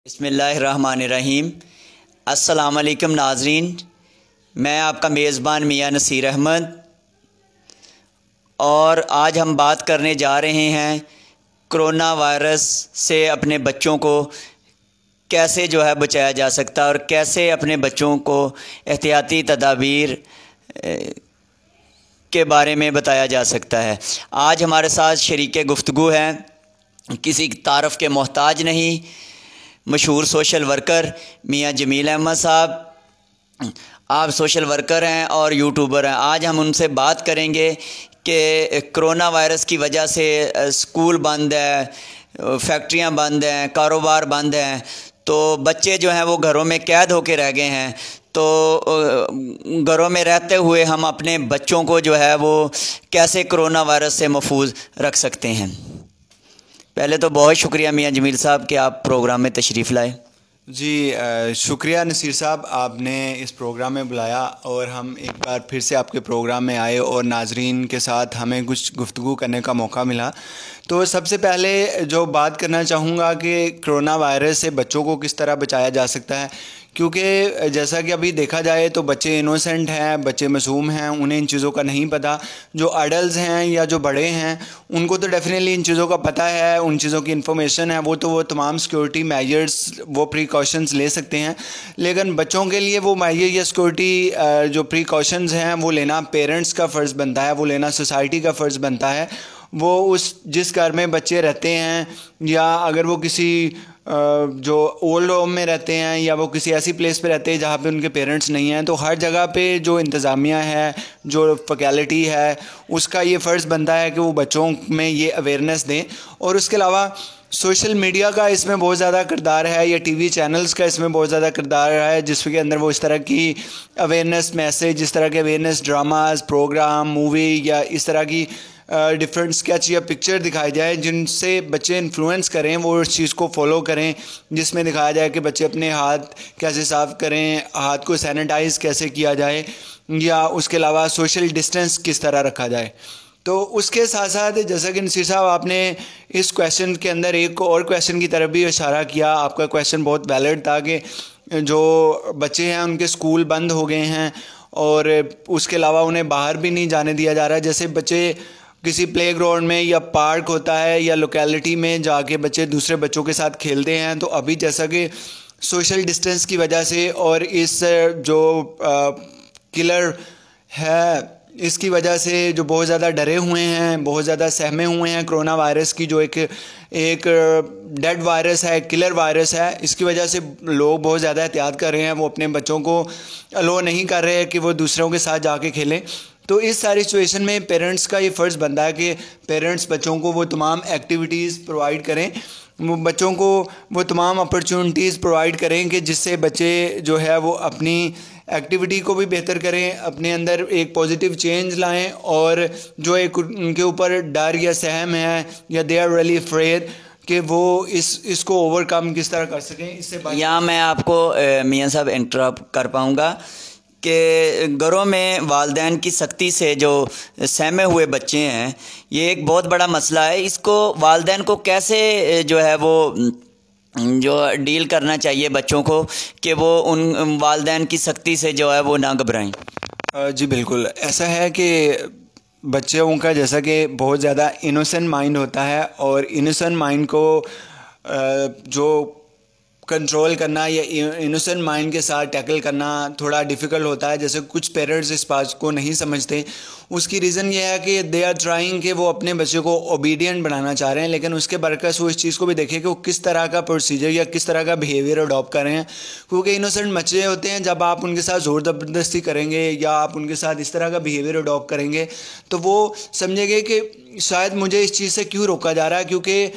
बिस्मिल्लाहिर्रहमानिर्रहीम। अस्सलाम वालेकुम नाज़रीन, मैं आपका मेज़बान मियां नसीर अहमद और आज हम बात करने जा रहे हैं कोरोना वायरस से अपने बच्चों को कैसे बचाया जा सकता है और कैसे अपने बच्चों को एहतियाती तदाबीर के बारे में बताया जा सकता है। आज हमारे साथ शरीके गुफ्तगू हैं, किसी तारफ़ के मोहताज नहीं, मशहूर सोशल वर्कर मियां जमील अहमद साहब। आप सोशल वर्कर हैं और यूट्यूबर हैं। आज हम उनसे बात करेंगे कि कोरोना वायरस की वजह से स्कूल बंद है, फैक्ट्रियां बंद हैं, कारोबार बंद हैं, तो बच्चे जो हैं वो घरों में कैद होकर रह गए हैं। तो घरों में रहते हुए हम अपने बच्चों को वो कैसे कोरोना वायरस से महफूज रख सकते हैं। पहले तो बहुत शुक्रिया मियां जमील साहब कि आप प्रोग्राम में तशरीफ़ लाए। जी शुक्रिया नसीर साहब, आपने इस प्रोग्राम में बुलाया और हम एक बार फिर से आपके प्रोग्राम में आए और नाजरीन के साथ हमें कुछ गुफ्तगू करने का मौका मिला। तो सबसे पहले जो बात करना चाहूँगा कि कोरोना वायरस से बच्चों को किस तरह बचाया जा सकता है, क्योंकि जैसा कि अभी देखा जाए तो बच्चे इनोसेंट हैं, बच्चे मासूम हैं, उन्हें इन चीज़ों का नहीं पता। जो अडल्ट हैं या जो बड़े हैं उनको तो डेफिनेटली इन चीज़ों का पता है, उन चीज़ों की इन्फॉर्मेशन है, वो तमाम सिक्योरिटी मेजर्स वो प्रिकॉशंस ले सकते हैं। लेकिन बच्चों के लिए वो मेजर या सिक्योरिटी जो प्रिकॉशंस हैं वो लेना पेरेंट्स का फ़र्ज़ बनता है, वो लेना सोसाइटी का फ़र्ज़ बनता है। वो उस जिस घर में बच्चे रहते हैं या अगर वो किसी जो ओल्ड होम में रहते हैं या वो किसी ऐसी प्लेस पे रहते हैं जहाँ पे उनके पेरेंट्स नहीं हैं, तो हर जगह पे जो इंतज़ामिया है, जो फैकल्टी है, उसका ये फ़र्ज़ बनता है कि वो बच्चों में ये अवेयरनेस दें। और उसके अलावा सोशल मीडिया का इसमें बहुत ज़्यादा किरदार है या टीवी चैनल्स का इसमें बहुत ज़्यादा किरदार है, जिसके अंदर वो इस तरह की अवेयरनेस मैसेज, इस तरह के अवेयरनेस ड्रामाज, प्रोग्राम, मूवी या इस तरह की डिफरेंट स्केच या पिक्चर दिखाई जाए जिनसे बच्चे इन्फ्लुएंस करें, वो उस चीज़ को फॉलो करें, जिसमें दिखाया जाए कि बच्चे अपने हाथ कैसे साफ़ करें, हाथ को सैनिटाइज़ कैसे किया जाए या उसके अलावा सोशल डिस्टेंस किस तरह रखा जाए। तो उसके साथ साथ जैसा कि नसीर साहब आपने इस क्वेश्चन के अंदर एक और क्वेश्चन की तरफ भी इशारा किया, आपका क्वेश्चन बहुत वैलिड था कि जो बच्चे हैं उनके स्कूल बंद हो गए हैं और उसके अलावा उन्हें बाहर भी नहीं जाने दिया जा रहा है। जैसे बच्चे किसी प्लेग्राउंड में या पार्क होता है या लोकेलिटी में जाके बच्चे दूसरे बच्चों के साथ खेलते हैं, तो अभी जैसा कि सोशल डिस्टेंस की वजह से और इस जो किलर है इसकी वजह से जो बहुत ज़्यादा डरे हुए हैं, बहुत ज़्यादा सहमे हुए हैं कोरोना वायरस की, जो एक डेड वायरस है, किलर वायरस है, इसकी वजह से लोग बहुत ज़्यादा एहतियात कर रहे हैं। वो अपने बच्चों को अलो नहीं कर रहे हैं कि वो दूसरों के साथ जाके खेलें। तो इस सारी सिचुएशन में पेरेंट्स का ये फ़र्ज़ बनता है कि पेरेंट्स बच्चों को वो तमाम एक्टिविटीज़ प्रोवाइड करें, वो बच्चों को वो तमाम अपॉर्चुनिटीज़ प्रोवाइड करें कि जिससे बच्चे जो है वो अपनी एक्टिविटी को भी बेहतर करें, अपने अंदर एक पॉजिटिव चेंज लाएं और जो एक उनके ऊपर डर या सहम है या दे आर रियली अफ्रेड कि वो इसको ओवरकम किस तरह कर सकें। इससे यहाँ मैं आपको मियां साहब इंटरप्ट कर पाऊँगा कि घरों में वालिदैन की सख्ती से जो सहमे हुए बच्चे हैं, ये एक बहुत बड़ा मसला है। इसको वालिदैन को कैसे वो जो डील करना चाहिए बच्चों को कि वो उन वालिदैन की सख्ती से वो ना घबराएं। जी बिल्कुल, ऐसा है कि बच्चों का जैसा कि बहुत ज़्यादा इनोसेंट माइंड होता है और इनोसेंट माइंड को जो कंट्रोल करना या इनोसेंट माइंड के साथ टैकल करना थोड़ा डिफ़िकल्ट होता है। जैसे कुछ पेरेंट्स इस बात को नहीं समझते, उसकी रीज़न ये है कि दे आर ट्राइंग कि वो अपने बच्चे को ओबीडियंट बनाना चाह रहे हैं, लेकिन उसके बरकस वो इस चीज़ को भी देखें कि वो किस तरह का प्रोसीजर या किस तरह का बिहेवियर अडॉप्ट कर रहे हैं। क्योंकि इनोसेंट बच्चे होते हैं, जब आप उनके साथ ज़ोर ज़बरदस्ती करेंगे या आप उनके साथ इस तरह का बिहेवियर अडॉप्ट करेंगे तो वो समझेंगे कि शायद मुझे इस चीज़ से क्यों रोका जा रहा है। क्योंकि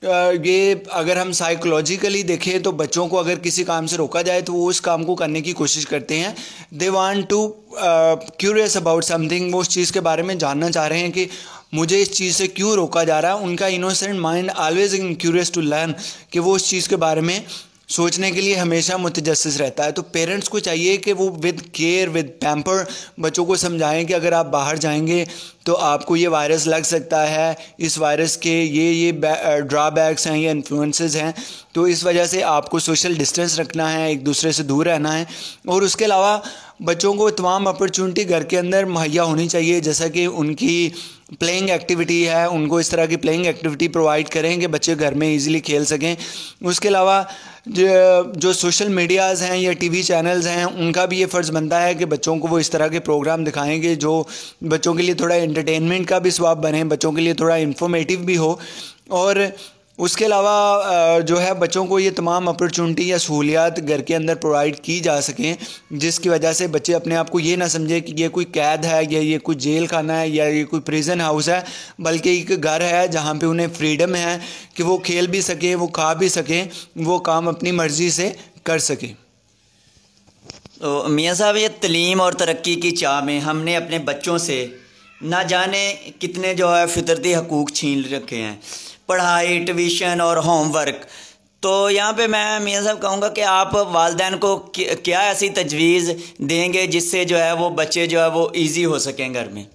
ये अगर हम साइकोलॉजिकली देखें तो बच्चों को अगर किसी काम से रोका जाए तो वो उस काम को करने की कोशिश करते हैं। They want to curious about something, वो उस चीज़ के बारे में जानना चाह रहे हैं कि मुझे इस चीज़ से क्यों रोका जा रहा है। उनका innocent mind always curious to learn कि वो उस चीज़ के बारे में सोचने के लिए हमेशा मुतजस्सिस रहता है। तो पेरेंट्स को चाहिए कि वो विद केयर, विद पैम्पर बच्चों को समझाएं कि अगर आप बाहर जाएंगे तो आपको ये वायरस लग सकता है, इस वायरस के ये ड्रॉबैक्स हैं या इन्फ्लुएंसेस हैं। तो इस वजह से आपको सोशल डिस्टेंस रखना है, एक दूसरे से दूर रहना है। और उसके अलावा बच्चों को तमाम अपॉर्चुनिटी घर के अंदर मुहैया होनी चाहिए, जैसा कि उनकी प्लेइंग एक्टिविटी है, उनको इस तरह की प्लेइंग एक्टिविटी प्रोवाइड करें कि बच्चे घर में इजीली खेल सकें। उसके अलावा जो सोशल मीडियाज़ हैं या टीवी चैनल्स हैं, उनका भी ये फ़र्ज़ बनता है कि बच्चों को वो इस तरह के प्रोग्राम दिखाएंगे जो बच्चों के लिए थोड़ा एंटरटेनमेंट का भी स्वभाव बने, बच्चों के लिए थोड़ा इन्फॉर्मेटिव भी हो। और उसके अलावा जो है बच्चों को ये तमाम अपॉर्चुनिटी या सहूलियात घर के अंदर प्रोवाइड की जा सकें, जिसकी वजह से बच्चे अपने आप को ये ना समझे कि ये कोई कैद है या ये कोई जेल खाना है या ये कोई प्रिजन हाउस है, बल्कि एक घर है जहाँ पे उन्हें फ्रीडम है कि वो खेल भी सकें, वो खा भी सकें, वो काम अपनी मर्ज़ी से कर सकें। तो मियाँ साहब, ये तलीम और तरक्की की चाह में हमने अपने बच्चों से ना जाने कितने जो है फितरती हकूक़ छीन रखे हैं, पढ़ाई, ट्यूशन और होमवर्क। तो यहाँ पे मैं मियाँ साहब कहूँगा कि आप वालिदैन को क्या ऐसी तजवीज़ देंगे जिससे जो है वो बच्चे जो है वो इजी हो सकें घर में?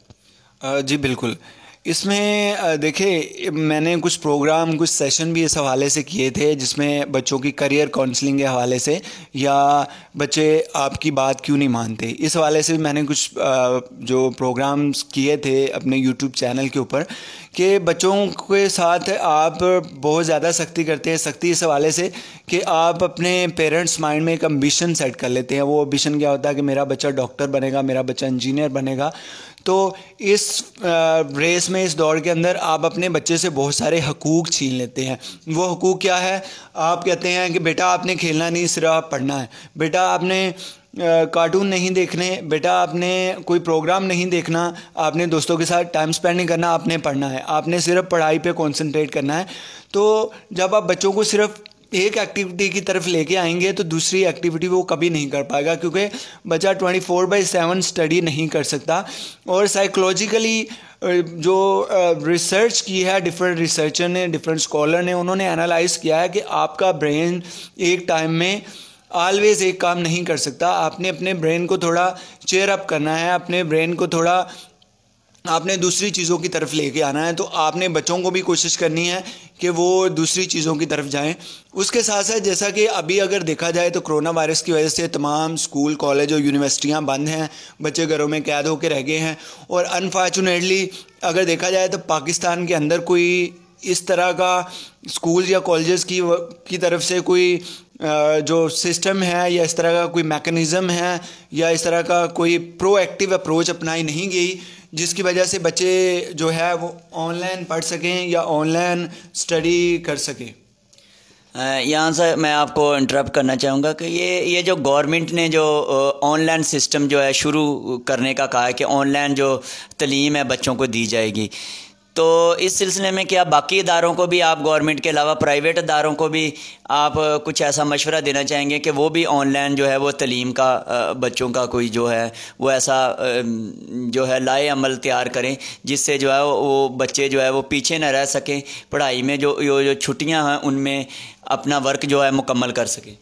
जी बिल्कुल। इसमें देखिए, मैंने कुछ प्रोग्राम, कुछ सेशन भी इस हवाले से किए थे, जिसमें बच्चों की करियर काउंसलिंग के हवाले से या बच्चे आपकी बात क्यों नहीं मानते, इस हवाले से भी मैंने कुछ जो प्रोग्राम्स किए थे अपने यूट्यूब चैनल के ऊपर, कि बच्चों के साथ आप बहुत ज़्यादा सख्ती करते हैं। सख्ती इस हवाले से कि आप अपने पेरेंट्स माइंड में एक एम्बिशन सेट कर लेते हैं। वो एम्बिशन क्या होता है कि मेरा बच्चा डॉक्टर बनेगा, मेरा बच्चा इंजीनियर बनेगा। तो इस रेस में, इस दौड़ के अंदर आप अपने बच्चे से बहुत सारे हकूक़ छीन लेते हैं। वो हकूक़ क्या है? आप कहते हैं कि बेटा आपने खेलना नहीं, सिर्फ पढ़ना है, बेटा आपने कार्टून नहीं देखने, बेटा आपने कोई प्रोग्राम नहीं देखना, आपने दोस्तों के साथ टाइम स्पेंड नहीं करना, आपने पढ़ना है, आपने सिर्फ पढ़ाई पे कंसंट्रेट करना है। तो जब आप बच्चों को सिर्फ एक एक्टिविटी की तरफ लेके आएंगे तो दूसरी एक्टिविटी वो कभी नहीं कर पाएगा, क्योंकि बच्चा 24/7 स्टडी नहीं कर सकता। और साइकोलॉजिकली जो रिसर्च की है डिफरेंट रिसर्चर ने, डिफरेंट स्कॉलर ने, उन्होंने एनालाइज किया है कि आपका ब्रेन एक टाइम में ऑलवेज़ एक काम नहीं कर सकता। आपने अपने ब्रेन को थोड़ा चेयर अप करना है, अपने ब्रेन को थोड़ा आपने दूसरी चीज़ों की तरफ लेके आना है। तो आपने बच्चों को भी कोशिश करनी है कि वो दूसरी चीज़ों की तरफ जाएं। उसके साथ साथ जैसा कि अभी अगर देखा जाए तो कोरोना वायरस की वजह से तमाम स्कूल, कॉलेज और यूनिवर्सिटियां बंद हैं, बच्चे घरों में कैद होकर रह गए हैं। और अनफॉर्चुनेटली अगर देखा जाए तो पाकिस्तान के अंदर कोई इस तरह का स्कूल या कॉलेजेस की तरफ से कोई जो सिस्टम है या इस तरह का कोई मैकेनिज़्म है या इस तरह का कोई प्रोएक्टिव अप्रोच अपनाई नहीं गई, जिसकी वजह से बच्चे जो है वो ऑनलाइन पढ़ सकें या ऑनलाइन स्टडी कर सकें। यहाँ से मैं आपको इंटरप्ट करना चाहूँगा कि ये जो गवर्नमेंट ने जो ऑनलाइन सिस्टम जो है शुरू करने का कहा है कि ऑनलाइन जो तालीम है बच्चों को दी जाएगी, तो इस सिलसिले में क्या बाकी इदारों को भी आप, गवर्नमेंट के अलावा प्राइवेट इदारों को भी आप कुछ ऐसा मशवरा देना चाहेंगे कि वो भी ऑनलाइन जो है वो तालीम का बच्चों का कोई जो है वो ऐसा जो है लाए अमल तैयार करें जिससे जो है वो बच्चे जो है वो पीछे न रह सकें, पढ़ाई में जो छुट्टियां हैं उनमें अपना वर्क जो है मुकम्मल कर सकें?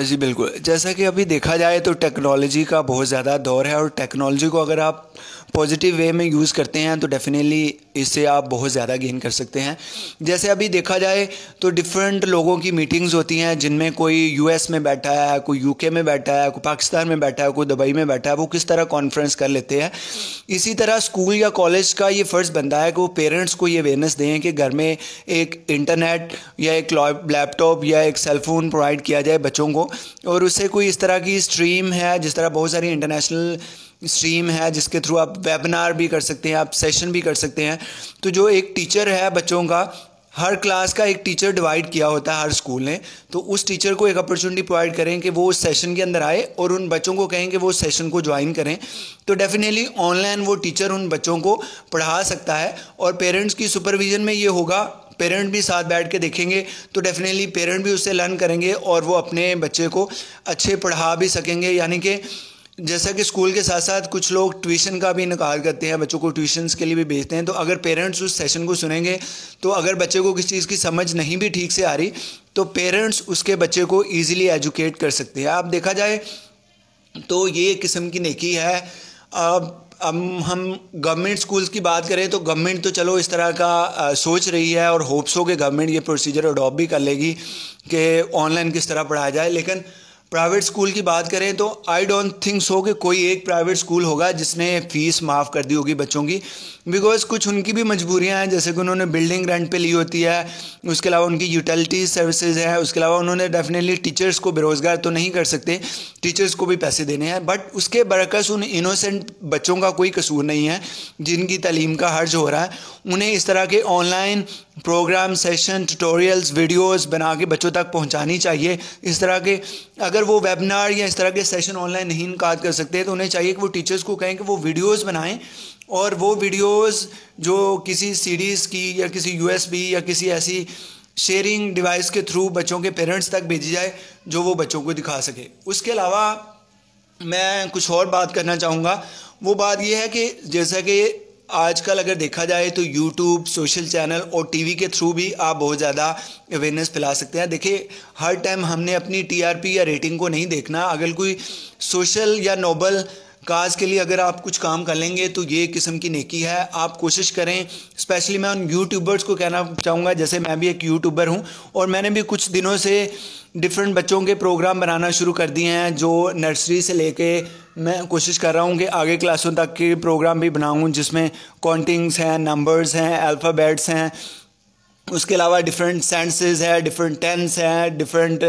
जी बिल्कुल। जैसा कि अभी देखा जाए तो टेक्नोलॉजी का बहुत ज़्यादा दौर है और टेक्नोलॉजी को अगर आप पॉजिटिव वे में यूज़ करते हैं तो डेफिनेटली इससे आप बहुत ज़्यादा गेन कर सकते हैं। जैसे अभी देखा जाए तो डिफरेंट लोगों की मीटिंग्स होती हैं, जिनमें कोई यूएस में बैठा है, कोई यूके में बैठा है, कोई पाकिस्तान में बैठा है, कोई दुबई में बैठा है, वो किस तरह कॉन्फ्रेंस कर लेते हैं। इसी तरह स्कूल या कॉलेज का ये फ़र्ज़ बनता है कि वो पेरेंट्स को ये अवेयरनेस दें कि घर में एक इंटरनेट या एक लैपटॉप या एक सेलफोन प्रोवाइड किया जाए बच्चों को, और उससे कोई इस तरह की स्ट्रीम है, जिस तरह बहुत सारी इंटरनेशनल स्ट्रीम है जिसके थ्रू आप वेबिनार भी कर सकते हैं, आप सेशन भी कर सकते हैं। तो जो एक टीचर है बच्चों का, हर क्लास का एक टीचर डिवाइड किया होता है हर स्कूल ने, तो उस टीचर को एक अपॉर्चुनिटी प्रोवाइड करें कि वो उस सेशन के अंदर आए और उन बच्चों को कहें कि वो सेशन को ज्वाइन करें। तो डेफिनेटली ऑनलाइन वो टीचर उन बच्चों को पढ़ा सकता है और पेरेंट्स की सुपरविजन में ये होगा, पेरेंट भी साथ बैठ के देखेंगे तो डेफिनेटली पेरेंट भी उससे लर्न करेंगे और वो अपने बच्चे को अच्छे पढ़ा भी सकेंगे। यानी कि जैसा कि स्कूल के साथ साथ कुछ लोग ट्यूशन का भी इनकार करते हैं, बच्चों को ट्यूशन्स के लिए भी भेजते हैं। तो अगर पेरेंट्स उस सेशन को सुनेंगे तो अगर बच्चे को किसी चीज़ की समझ नहीं भी ठीक से आ रही तो पेरेंट्स उसके बच्चे को ईज़िली एजुकेट कर सकते हैं। आप देखा जाए तो ये किस्म की नेकी है। हम गवर्नमेंट स्कूल्स की बात करें तो गवर्नमेंट तो चलो इस तरह का सोच रही है और होप्स हो कि गवर्नमेंट ये प्रोसीजर अडॉप्ट भी कर लेगी कि ऑनलाइन किस तरह पढ़ाया जाए। लेकिन प्राइवेट स्कूल की बात करें तो आई डोंट थिंक सो कि कोई एक प्राइवेट स्कूल होगा जिसने फ़ीस माफ़ कर दी होगी बच्चों की, बिकॉज़ कुछ उनकी भी मजबूरियां हैं, जैसे कि उन्होंने बिल्डिंग रेंट पे ली होती है, उसके अलावा उनकी यूटिलिटी सर्विसेज है, उसके अलावा उन्होंने डेफिनेटली टीचर्स को बेरोज़गार तो नहीं कर सकते, टीचर्स को भी पैसे देने हैं। बट उसके बरकस उन इनोसेंट बच्चों का कोई कसूर नहीं है जिनकी तालीम का हर्ज हो रहा है। उन्हें इस तरह के online program, session, tutorials, videos बना के बच्चों तक पहुंचानी चाहिए। इस तरह के अगर वो वेबिनार या इस तरह के सेशन ऑनलाइन नहीं इनकाद कर सकते तो उन्हें चाहिए कि वो टीचर्स को कहें कि वो वीडियोस बनाएं और वो वीडियोस जो किसी सीडीज़ की या किसी यूएसबी या किसी ऐसी शेयरिंग डिवाइस के थ्रू बच्चों के पेरेंट्स तक भेजी जाए जो वो बच्चों को दिखा सके। उसके अलावा मैं कुछ और बात करना चाहूँगा। वो बात ये है कि जैसा कि आजकल अगर देखा जाए तो यूट्यूब, सोशल चैनल और टीवी के थ्रू भी आप बहुत ज़्यादा अवेयरनेस फैला सकते हैं। देखिए, हर टाइम हमने अपनी टीआरपी या रेटिंग को नहीं देखना। अगर कोई सोशल या नोबल काज के लिए अगर आप कुछ काम कर लेंगे तो ये किस्म की नेकी है। आप कोशिश करें, स्पेशली मैं उन यूट्यूबर्स को कहना चाहूँगा, जैसे मैं भी एक यूट्यूबर हूँ और मैंने भी कुछ दिनों से डिफरेंट बच्चों के प्रोग्राम बनाना शुरू कर दिए हैं, जो नर्सरी से लेके मैं कोशिश कर रहा हूँ कि आगे क्लासों तक के प्रोग्राम भी बनाऊँ जिसमें काउंटिंग्स हैं, नंबर्स हैं, अल्फ़ाबेट्स हैं, उसके अलावा डिफरेंट सेंसेस है, डिफरेंट टेंस है, डिफरेंट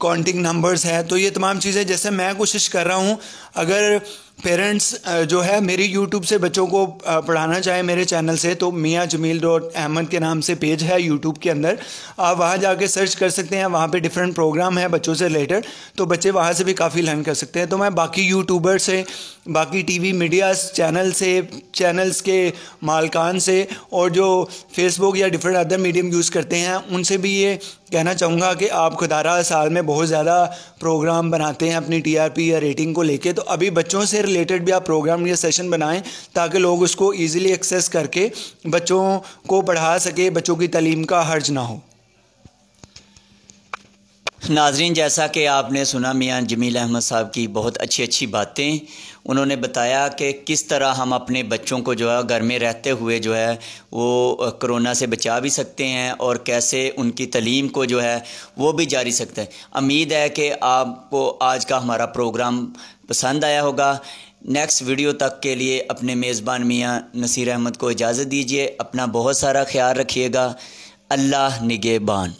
काउंटिंग नंबर्स है। तो ये तमाम चीज़ें जैसे मैं कोशिश कर रहा हूँ, अगर पेरेंट्स जो है मेरी यूट्यूब से बच्चों को पढ़ाना चाहे मेरे चैनल से, तो मियाँ जमील अहमद के नाम से पेज है यूट्यूब के अंदर, आप वहाँ जाके सर्च कर सकते हैं। वहाँ पे डिफरेंट प्रोग्राम है बच्चों से रिलेटेड, तो बच्चे वहाँ से भी काफ़ी लर्न कर सकते हैं। तो मैं बाकी यूट्यूबर से, बाकी टीवी मीडिया चैनल्स के मालकान से और जो फेसबुक या डिफरेंट अदर मीडियम यूज़ करते हैं उनसे भी ये कहना चाहूँगा कि आप खुदारा साल में बहुत ज़्यादा प्रोग्राम बनाते हैं अपनी टीआरपी या रेटिंग को लेके, तो अभी बच्चों से रिलेटेड भी आप प्रोग्राम या सेशन बनाएं ताकि लोग उसको इजीली एक्सेस करके बच्चों को पढ़ा सके, बच्चों की तालीम का हर्ज ना हो। नाज़रीन, जैसा कि आपने सुना मियाँ जमील अहमद साहब की बहुत अच्छी बातें, उन्होंने बताया कि किस तरह हम अपने बच्चों को जो है घर में रहते हुए जो है वो कोरोना से बचा भी सकते हैं और कैसे उनकी तालीम को जो है वो भी जारी सकते हैं। उम्मीद है कि आपको आज का हमारा प्रोग्राम पसंद आया होगा। नेक्स्ट वीडियो तक के लिए अपने मेज़बान मियाँ नसीर अहमद को इजाज़त दीजिए। अपना बहुत सारा ख्याल रखिएगा। अल्लाह निगहबान।